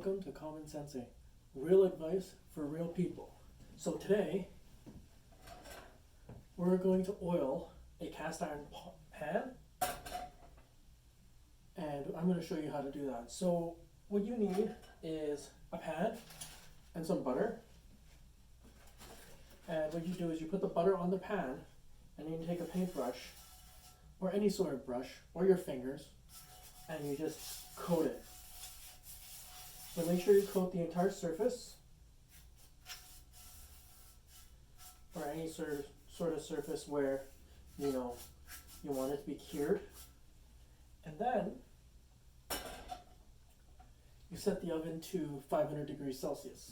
Welcome to CommonScentsy, real advice for real people. So today, we're going to oil a cast iron pan, and I'm going to show you how to do that. So what you need is a pan and some butter. And what you do is you put the butter on the pan, and you take a paintbrush, or any sort of brush, or your fingers, and you just coat it. So make sure you coat the entire surface, or any sort of surface where you want it to be cured. And then you set the oven to 500 degrees Celsius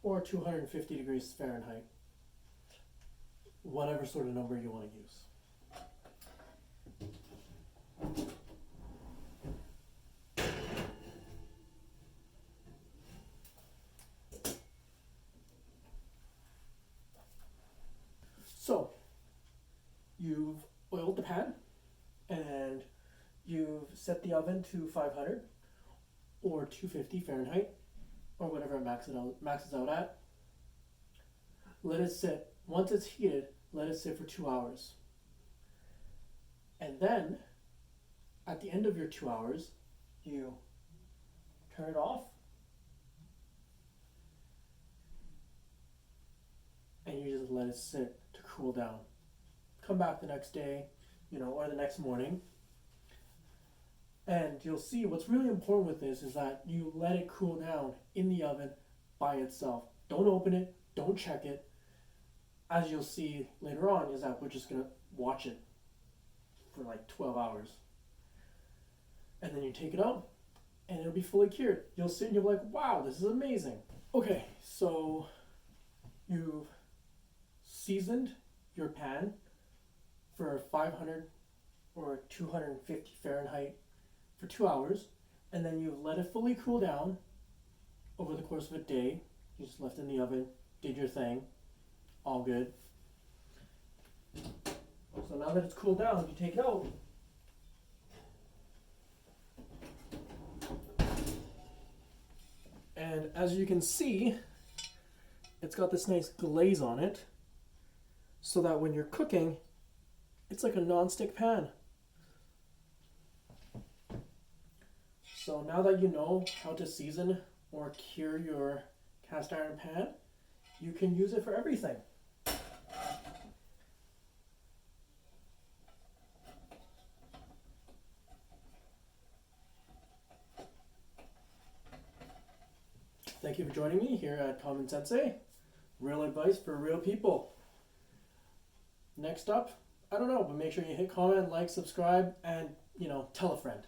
or 250 degrees Fahrenheit, whatever sort of number you want to use. So, you've oiled the pan and you've set the oven to 500 or 250 Fahrenheit or whatever it maxes out at. Let it sit. Once it's heated, let it sit for 2 hours. And then, at the end of your 2 hours, you turn it off and you just let it sit to cool down. Come back the next day, or the next morning, and you'll see what's really important with this is that you let it cool down in the oven by itself. Don't open it, don't check it. As you'll see later on is that we're just going to watch it for like 12 hours. And then you take it out and it'll be fully cured. You'll see and you'll be like, wow, this is amazing. Okay, so you've seasoned your pan for 500 or 250 Fahrenheit for 2 hours, and then you've let it fully cool down over the course of a day. You just left it in the oven, did your thing, all good. So now that it's cooled down, you take it out. And as you can see, it's got this nice glaze on it, so that when you're cooking, it's like a non-stick pan. So now that you know how to season or cure your cast iron pan, you can use it for everything. Thank you for joining me here at CommonScentsy, real advice for real people. Next up, I don't know, but make sure you hit comment, like, subscribe, and tell a friend.